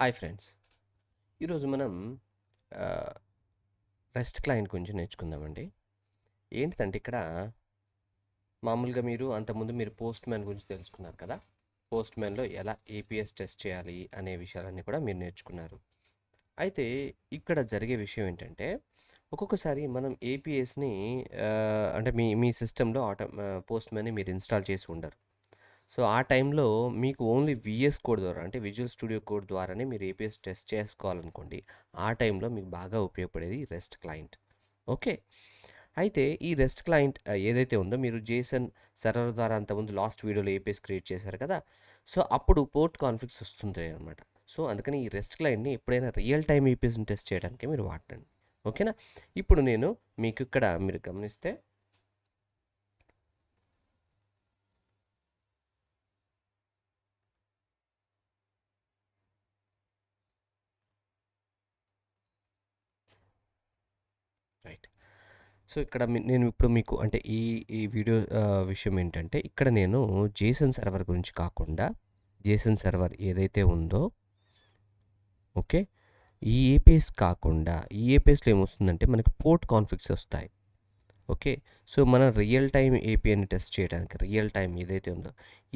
Hi friends, ఈరోజు మనం rest client గురించి నేర్చుకుందామండి. ఏంటిదంటే ఇక్కడ మామూలుగా మీరు అంతకుముందు మీరు పోస్ట్ మ్యాన్ గురించి తెలుసుకున్నారు కదా. పోస్ట్ మ్యాన్లో ఎలా ఏపీఎస్ టెస్ట్ చేయాలి అనే విషయాలన్నీ కూడా మీరు నేర్చుకున్నారు. అయితే ఇక్కడ జరిగే విషయం ఏంటంటే ఒక్కొక్కసారి మనం ఏపీఎస్ని అంటే మీ మీ సిస్టంలో పోస్ట్ మ్యాన్ని మీరు ఇన్స్టాల్ చేసి ఉండరు. సో ఆ టైంలో మీకు ఓన్లీ విఎస్ కోడ్ ద్వారా అంటే విజువల్ స్టూడియో కోడ్ ద్వారానే మీరు ఏపీఎస్ టెస్ట్ చేసుకోవాలనుకోండి. ఆ టైంలో మీకు బాగా ఉపయోగపడేది రెస్ట్ క్లయింట్. ఓకే. అయితే ఈ రెస్ట్ క్లయింట్ ఏదైతే ఉందో మీరు జేసన్ సర్వర్ ద్వారా అంతకుముందు లాస్ట్ వీడియోలో ఏపీఎస్ క్రియేట్ చేశారు కదా. సో అప్పుడు పోర్ట్ కాన్ఫ్లిక్ట్స్ వస్తుంటాయి అనమాట. సో అందుకని ఈ రెస్ట్ క్లయింట్ని ఎప్పుడైనా రియల్ టైం ఏపీఎస్ని టెస్ట్ చేయడానికి మీరు వాడండి. ఓకేనా. ఇప్పుడు నేను మీకు ఇక్కడ మీరు గమనిస్తే రైట్. సో ఇక్కడ నేను ఇప్పుడు మీకు అంటే ఈ ఈ వీడియో విషయం ఏంటంటే ఇక్కడ నేను జేసన్ సర్వర్ గురించి కాకుండా జేసన్ సర్వర్ ఏదైతే ఉందో ఓకే, ఈ ఏపీఎస్ కాకుండా ఈ ఏపీఎస్లో ఏమొస్తుందంటే మనకి పోర్ట్ కాన్ఫ్లిక్ట్స్ వస్తాయి. ఓకే. సో మనం రియల్ టైం ఏపీఐని టెస్ట్ చేయడానికి రియల్ టైం ఏదైతే ఉందో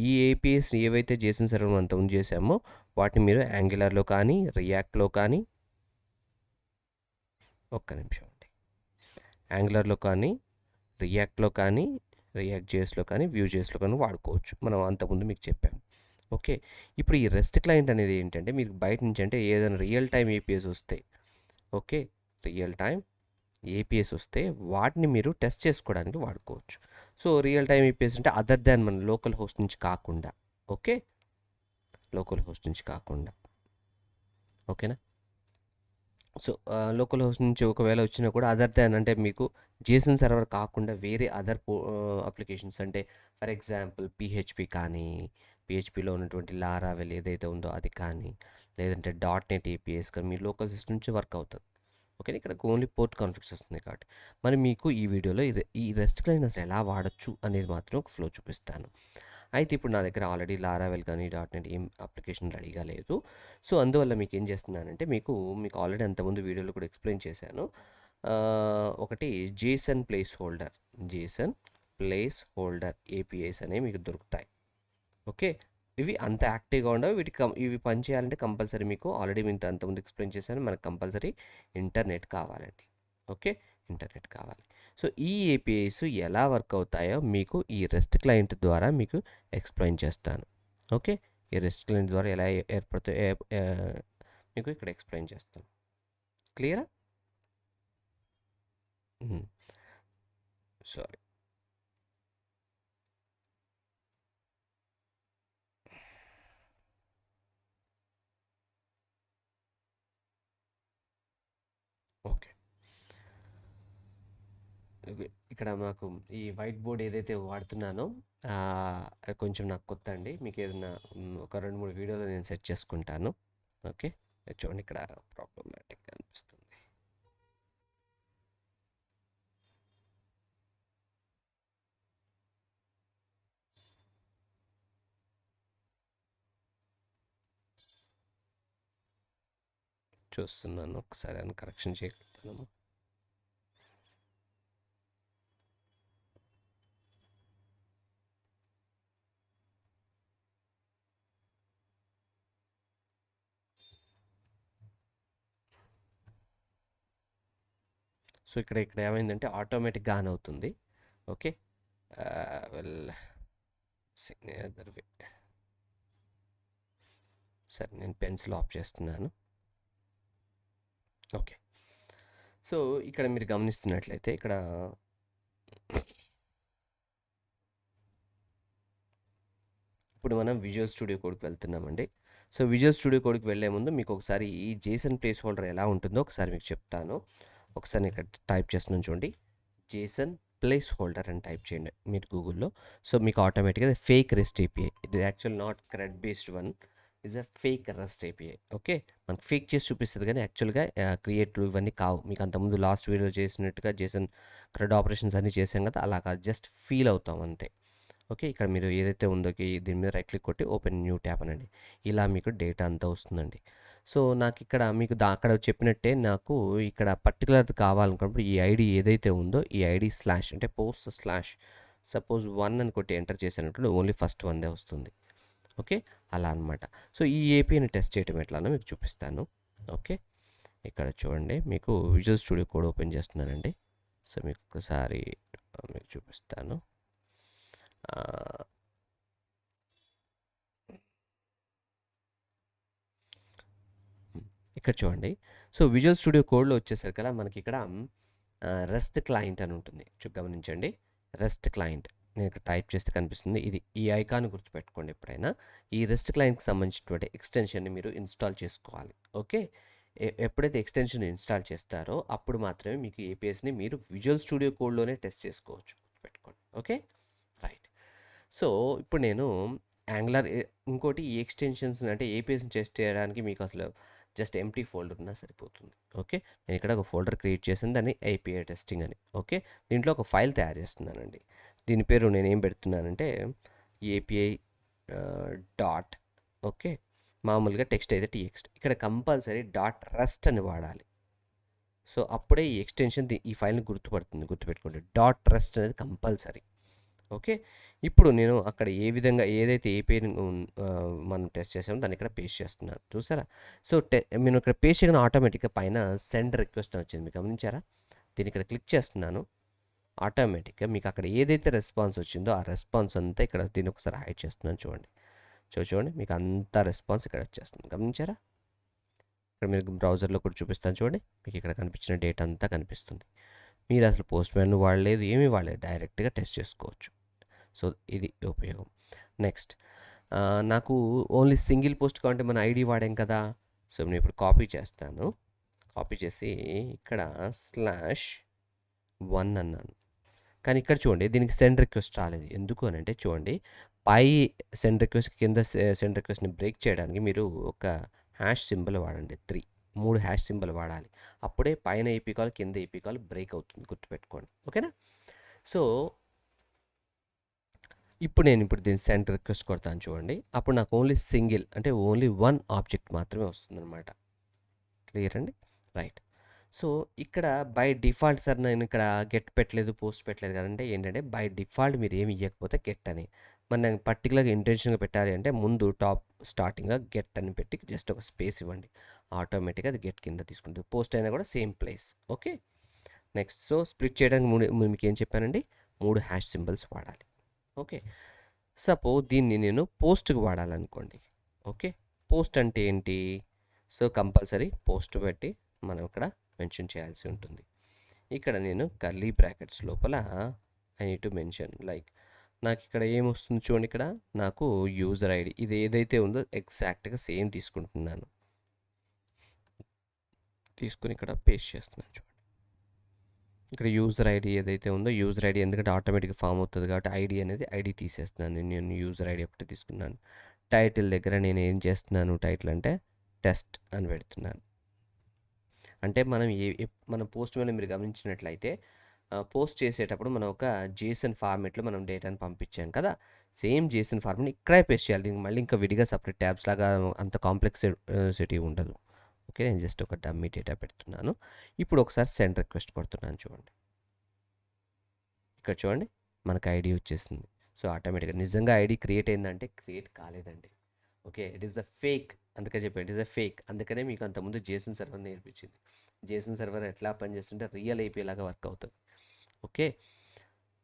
ఈ ఏపీఎస్ ఏవైతే జేసన్ సర్వర్ అంత ఉంది చేసామో వాటిని మీరు యాంగులర్లో కానీ రియాక్ట్లో కానీ ఒక్క నిమిషం యాంగులర్లో కానీ రియాక్ట్లో కానీ రియాక్ట్ జేఎస్లో కానీ వ్యూ జేఎస్లో కానీ వాడుకోవచ్చు. మనం అంతకుముందు మీకు చెప్పాము. ఓకే. ఇప్పుడు ఈ రెస్ట్ క్లయింట్ అనేది ఏంటంటే మీరు బయట నుంచి అంటే ఏదైనా రియల్ టైం ఏపీఎస్ వస్తే ఓకే, రియల్ టైం ఏపీఎస్ వస్తే వాటిని మీరు టెస్ట్ చేసుకోవడానికి వాడుకోవచ్చు. సో రియల్ టైం ఏపీఎస్ అంటే అదర్ దాన్ మన లోకల్ హోస్ట్ నుంచి కాకుండా ఓకే, లోకల్ హోస్ట్ నుంచి కాకుండా ఓకేనా. సో లోకల్ హోస్ట్ నుంచి ఒకవేళ వచ్చినా కూడా అదర్ దాన్ అంటే మీకు జేసన్ సర్వర్ కాకుండా వేరే అదర్ అప్లికేషన్స్ అంటే ఫర్ ఎగ్జాంపుల్ పిహెచ్పి కానీ పిహెచ్పిలో ఉన్నటువంటి లారావెల్ ఏదైతే ఉందో అది కానీ లేదంటే .NET ఏపీఎస్ కానీ మీ లోకల్ సిస్టమ్ నుంచి వర్క్ అవుతుంది. ఓకే. ఇక్కడ ఓన్లీ పోర్ట్ కాన్ఫ్లిక్ట్స్ వస్తుంది కాబట్టి మరి మీకు ఈ వీడియోలో ఈ రెస్ట్ క్లయింట్ అసలు ఎలా వాడచ్చు అనేది మాత్రం ఒక ఫ్లో చూపిస్తాను. అయితే ఇప్పుడు నా దగ్గర ఆల్రెడీ లారావెల్ కానీ .NET ఏం అప్లికేషన్ రెడీగా లేదు. సో అందువల్ల మీకు ఏం చేస్తున్నానంటే మీకు ఆల్రెడీ అంతకుముందు వీడియోలో కూడా ఎక్స్ప్లెయిన్ చేశాను. ఒకటి జేసన్ ప్లేస్ హోల్డర్ ఏపీఐస్ అనేవి మీకు దొరుకుతాయి. ఓకే. ఇవి అంత యాక్టివ్గా ఉండవు. ఇవి పని చేయాలంటే కంపల్సరీ మీకు ఆల్రెడీ మీకు అంతకుముందు ఎక్స్ప్లెయిన్ చేశాను. మనకు కంపల్సరీ ఇంటర్నెట్ కావాలండి. ఓకే. ఇంటర్నెట్ కావాలి. సో ఈ ఏపీఐస్ ఎలా వర్క్ అవుతాయో మీకు ఈ రెస్ట్ క్లయింట్ ద్వారా మీకు ఎక్స్ప్లెయిన్ చేస్తాను. ఓకే. ఈ రెస్ట్ క్లయింట్ ద్వారా ఎలా ఏర్పడతాయో మీకు ఇక్కడ ఎక్స్ప్లెయిన్ చేస్తాను. క్లియరా? సారీ. ఓకే. ఇక్కడ మాకు ఈ వైట్ బోర్డ్ ఏదైతే వాడుతున్నానో అది కొంచెం నాకు కొత్త అండి. మీకు ఏదైనా ఒక 2-3 వీడియోలు నేను సెట్ చేసుకుంటాను. ఓకే. చూడండి ఇక్కడ ప్రాబ్లమాటిక్గా అనిపిస్తుంది. చూస్తున్నాను, ఒకసారి అని కరెక్షన్ చేయగలుగుతాను. సో ఇక్కడ ఏమైందంటే ఆటోమేటిక్గా ఆన్ అవుతుంది. ఓకే. వెల్ సరే, నేను పెన్సిల్ ఆఫ్ చేస్తున్నాను. ఓకే. సో ఇక్కడ మీరు గమనిస్తున్నట్లయితే ఇక్కడ ఇప్పుడు మనం విజువల్ స్టూడియో కోడ్కి వెళ్తున్నామండి. సో విజువల్ స్టూడియో కోడ్కి వెళ్ళే ముందు మీకు ఒకసారి ఈ జేసన్ ప్లేస్ హోల్డర్ ఎలా ఉంటుందో ఒకసారి మీకు చెప్తాను. ఒకసారి ఇక్కడ టైప్ చేస్తున్నాను చూడండి, జేసన్ ప్లేస్ హోల్డర్ అని టైప్ చేయండి మీరు గూగుల్లో. సో మీకు ఆటోమేటిక్గా ఫేక్ రెస్ట్ ఏపీఐ, ఇది actual not cred based one, is a fake rest API. Okay. మనకు ఫేక్ చేసి చూపిస్తుంది కానీ యాక్చువల్గా క్రియేట్లు ఇవన్నీ కావు. మీకు అంతకుముందు లాస్ట్ వీడియో చేసినట్టుగా జేసన్ క్రెడ్ ఆపరేషన్స్ అన్నీ చేసాం కదా, అలా కాదు, జస్ట్ ఫీల్ అవుతాం అంతే. ఓకే. ఇక్కడ మీరు ఏదైతే ఉందో దీని మీద రైట్ క్లిక్ కొట్టి ఓపెన్ న్యూ ట్యాబ్ అనండి. ఇలా మీకు డేటా అంతా వస్తుందండి. సో, నాకిక్కడ మీకు అక్కడ చెప్పినట్టే నాకు ఇక్కడ పర్టిక్యులర్‌ది కావాలనుకున్నప్పుడు ఈ ఐడీ ఏదైతే ఉందో ఈ ఐడీ స్లాష్ అంటే పోస్ట్ స్లాష్ సపోజ్ 1 అని కొట్టి ఎంటర్ చేశానంటే ఓన్లీ ఫస్ట్ వన్‌దే వస్తుంది. ఓకే. అలా అనమాట. సో, ఈ ఏపీఐని టెస్ట్ చేయడం ఎట్లానో మీకు చూపిస్తాను. ఓకే. ఇక్కడ చూడండి మీకు విజువల్ స్టూడియో కోడ్ ఓపెన్ చేస్తున్నానండి. సో, మీకు ఒకసారి మీకు చూపిస్తాను. ఇక్కడ చూడండి. సో, విజువల్ స్టూడియో కోడ్‌లో వచ్చేసరికల్లా మనకి ఇక్కడ రెస్ట్ క్లయింట్ అని ఉంటుంది. గమనించండి. Rest client. నేను ఇక్కడ టైప్ చేస్తే కనిపిస్తుంది. ఈ ఐకాన్ గుర్తుపెట్టుకోండి ఎప్పుడైనా. ఈ రెస్ట్ క్లయింట్‌కి సంబంధించినటువంటి ఎక్స్‌టెన్షన్‌ని మీరు ఇన్‌స్టాల్ చేసుకోవాలి. ఓకే. ఎప్పుడైతే ఎక్స్‌టెన్షన్ ఇన్‌స్టాల్ చేస్తారో అప్పుడు మాత్రమే మీకు ఏపీఎస్‌ని మీరు విజువల్ స్టూడియో కోడ్‌లోనే టెస్ట్ చేసుకోవచ్చు. గుర్తుపెట్టుకోండి. ఓకే. రైట్. సో, ఇప్పుడు నేను యాంగులర్ ఇంకోటి ఈ ఎక్స్‌టెన్షన్స్ అంటే ఏపీఎస్‌ని టెస్ట్ చేయడానికి మీకు అసలు జస్ట్ ఎంప్టీ ఫోల్డర్ ఉన్నా సరిపోతుంది. ఓకే. నేను ఇక్కడ ఒక ఫోల్డర్ క్రియేట్ చేశాను. దాన్ని ఏపీఐ టెస్టింగ్ అని. ఓకే. దీంట్లో ఒక ఫైల్ తయారు చేస్తున్నానండి. దీని పేరు నేనేం పెడుతున్నానంటే ఏపీఐ డాట్ ఓకే. మామూలుగా టెక్స్ట్ అయితే టీఎక్స్ట్. ఇక్కడ కంపల్సరీ డాట్ రెస్ట్ అని వాడాలి. సో, అప్పుడే ఈ ఎక్స్‌టెన్షన్ ఈ ఫైల్‌ని గుర్తుపెట్టుకోండి. డాట్ రెస్ట్ అనేది కంపల్సరీ. ఓకే. ఇప్పుడు నేను అక్కడ ఏ విధంగా ఏదైతే ఏపీఐని మనం టెస్ట్ చేసామో దాన్ని ఇక్కడ పేస్ట్ చేస్తున్నాను. చూసారా? సో, నేను ఇక్కడ పేస్ట్ చేయగానే ఆటోమేటిక్‌గా పైన సెండ్ రిక్వెస్ట్ అని వచ్చింది. మీరు గమనించారా? దీన్ని ఇక్కడ క్లిక్ చేస్తున్నాను. ఆటోమేటిక్‌గా మీకు అక్కడ ఏదైతే రెస్పాన్స్ వచ్చిందో ఆ రెస్పాన్స్ అంతా ఇక్కడ దీన్ని ఒకసారి హైడ్ చేస్తున్నాను చూడండి. చూడండి మీకు అంతా రెస్పాన్స్ ఇక్కడ వచ్చేస్తుంది. గమనించారా? ఇక్కడ మీకు బ్రౌజర్లో కూడా చూపిస్తాను చూడండి. మీకు ఇక్కడ కనిపించిన డేటా అంతా కనిపిస్తుంది. మీరు అసలు పోస్ట్ మ్యాన్ వాడలేదు, ఏమీ వాడలేదు. డైరెక్ట్‌గా టెస్ట్ చేసుకోవచ్చు. సో, ఇది ఉపయోగం. నెక్స్ట్ నాకు ఓన్లీ సింగిల్ పోస్ట్ కావాలంటే మన ఐడి వాడాం కదా. సో, నేను ఇప్పుడు కాపీ చేస్తాను. కాపీ చేసి ఇక్కడ /1 అన్నాను. కానీ ఇక్కడ చూడండి దీనికి సెండ్ రిక్వెస్ట్ రాలేదు. ఎందుకు అని అంటే చూడండి పై సెండ్ రిక్వెస్ట్ కింద సెండ్ రిక్వెస్ట్‌ని బ్రేక్ చేయడానికి మీరు ఒక హ్యాష్ సింబల్ వాడండి. 3 హ్యాష్ సింబల్ వాడాలి. అప్పుడే పైన ఏపీ కాల్ కింద ఏపీ కాల్ బ్రేక్ అవుతుంది. గుర్తుపెట్టుకోండి. ఓకేనా? సో, ఇప్పుడు దీన్ని సెండ్ రిక్వెస్ట్ కొడతాను చూడండి. అప్పుడు నాకు ఓన్లీ సింగిల్ అంటే ఓన్లీ 1 ఆబ్జెక్ట్ మాత్రమే వస్తుందన్నమాట. క్లియర్ అండి? రైట్. సో, ఇక్కడ బై డిఫాల్ట్ సార్ నేను ఇక్కడ గెట్ పెట్టలేదు, పోస్ట్ పెట్టలేదు కదంటే ఏంటంటే బై డిఫాల్ట్ మీరు ఏమి ఇవ్వకపోతే గెట్ అని. మరి నేను పర్టికులర్‌గా ఇంటెన్షన్‌గా పెట్టాలి అంటే ముందు స్టార్టింగ్‌గా గెట్ అని పెట్టి జస్ట్ ఒక స్పేస్ ఇవ్వండి. ఆటోమేటిక్‌గా అది గెట్ కింద తీసుకుంటుంది. పోస్ట్ అయినా కూడా same place. Okay. Next so, split చేయడానికి మీకు ఏం చెప్పానండి? 3 హ్యాష్ సింబల్స్ వాడాలి. ఓకే. సపోజ్ దీన్ని నేను పోస్ట్‌కి వాడాలనుకోండి. ఓకే. పోస్ట్ అంటే ఏంటి? సో, కంపల్సరీ పోస్ట్ పెట్టి మనం ఇక్కడ మెన్షన్ చేయాల్సి ఉంటుంది. ఇక్కడ నేను కర్లీ బ్రాకెట్స్ లోపల I need to mention like నాకు ఇక్కడ ఏమొస్తుంది చూడండి ఇక్కడ నాకు యూజర్ ఐడి ఇది ఏదైతే ఉందో ఎగ్జాక్ట్‌గా సేమ్ తీసుకుంటున్నాను. తీసుకొని ఇక్కడ పేస్ట్ చేస్తున్నాను చూడండి. ఇక్కడ యూజర్ ఐడి ఏదైతే ఉందో యూజర్ ఐడి ఎందుకంటే ఆటోమేటిక్‌గా ఫామ్ అవుతుంది కాబట్టి ఐడి అనేది ఐడి తీసేస్తున్నాను. నేను యూజర్ ఐడి ఒకటి తీసుకున్నాను. టైటిల్ దగ్గర నేను ఏం చేస్తున్నాను టైటిల్ అంటే టెస్ట్ అని పెడుతున్నాను. అంటే మనం మన పోస్ట్ మీద మీరు గమనించినట్లయితే పోస్ట్ చేసేటప్పుడు మనం ఒక జేసన్ ఫార్మేట్లో మనం డేటాను పంపించాం కదా. సేమ్ జేసన్ ఫార్మేట్ని ఇక్కడే పేస్ట్ చేయాలి. దీనికి మళ్ళీ ఇంకా విడిగా సపరేట్ ట్యాబ్స్ లాగా అంత కాంప్లెక్సిటీ ఉండదు. ఓకే. నేను జస్ట్ ఒక డమ్మీ డేటా పెడుతున్నాను. ఇప్పుడు ఒకసారి సెండ్ రిక్వెస్ట్ కొడుతున్నాను చూడండి. ఇక్కడ చూడండి మనకు ఐడి వచ్చేసింది. సో, ఆటోమేటిక్‌గా నిజంగా ఐడి క్రియేట్ అయిందంటే క్రియేట్ కాలేదండి. Okay. It is the fake. అందుకే చెప్పాను ఇట్ ఈస్ ద ఫేక్. అందుకనే మీకు అంతకుముందు జేసన్ సర్వర్ నేర్పించింది. జేసన్ సర్వర్ ఎట్లా పనిచేస్తుంటే రియల్ ఏపీ లాగా వర్క్ అవుతుంది. ఓకే.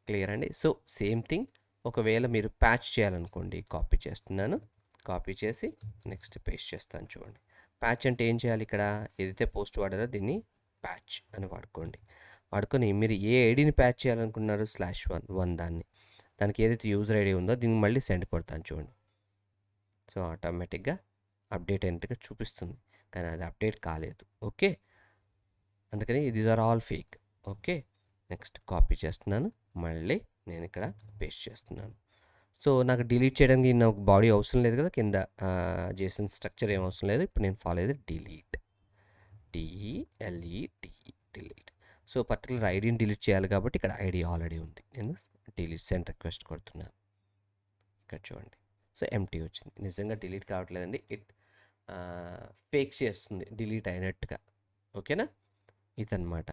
క్లియర్ అండి. సో, సేమ్ థింగ్ ఒకవేళ మీరు ప్యాచ్ చేయాలనుకోండి కాపీ చేస్తున్నాను. కాపీ చేసి నెక్స్ట్ పేస్ట్ చేస్తాను చూడండి. ప్యాచ్ అంటే ఏం చేయాలి ఇక్కడ ఏదైతే పోస్ట్ వాడారో దీన్ని ప్యాచ్ అని వాడుకోండి. వాడుకొని మీరు ఏ ఐడిని ప్యాచ్ చేయాలనుకున్నారో /1 దానికి ఏదైతే యూజర్ ఐడి ఉందో దీనికి మళ్ళీ సెండ్ కొడతాను చూడండి. సో, ఆటోమేటిక్‌గా అప్డేట్ అయినట్టుగా చూపిస్తుంది. కానీ అది అప్డేట్ కాలేదు. ఓకే. అందుకని these are all fake. Okay. Next copy చేస్తున్నాను. మళ్ళీ నేను ఇక్కడ పేస్ట్ చేస్తున్నాను. సో, నాకు డిలీట్ చేయడానికి నాకు బాడీ అవసరం లేదు కదా. కింద జేసన్ స్ట్రక్చర్ ఏం అవసరం లేదు. ఇప్పుడు నేను ఫాలో అయ్యేది డిలీట్. డిలీట్. సో, పర్టికులర్ ఐడిని డిలీట్ చేయాలి కాబట్టి ఇక్కడ ఐడి ఆల్రెడీ ఉంది. నేను డిలీట్ సెండ్ రిక్వెస్ట్ కొడుతున్నాను. ఇక్కడ చూడండి. సో, ఎంప్టీ వచ్చింది. నిజంగా డిలీట్ కావట్లేదండి. ఫేక్ చేస్తుంది డిలీట్ అయినట్టుగా. ఓకేనా? ఇదన్నమాట.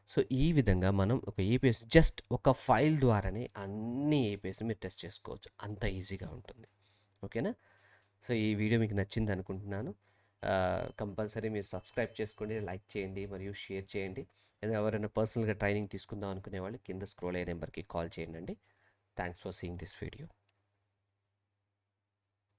సో ఈ విధంగా మనం ఒక ఏపీఎస్ జస్ట్ ఒక ఫైల్ ద్వారానే అన్ని ఏపీఎస్ మీరు టెస్ట్ చేసుకోవచ్చు. అంత ఈజీగా ఉంటుంది. ఓకేనా? సో ఈ వీడియో మీకు నచ్చింది అనుకుంటున్నాను. కంపల్సరీ మీరు సబ్స్క్రైబ్ చేసుకోండి, లైక్ చేయండి మరియు షేర్ చేయండి. ఎవరైనా పర్సనల్గా ట్రైనింగ్ తీసుకుందాం అనుకునే వాళ్ళు కింద స్క్రోల్ అయ్యే నెంబర్కి కాల్ చేయండి. Thanks for seeing this video.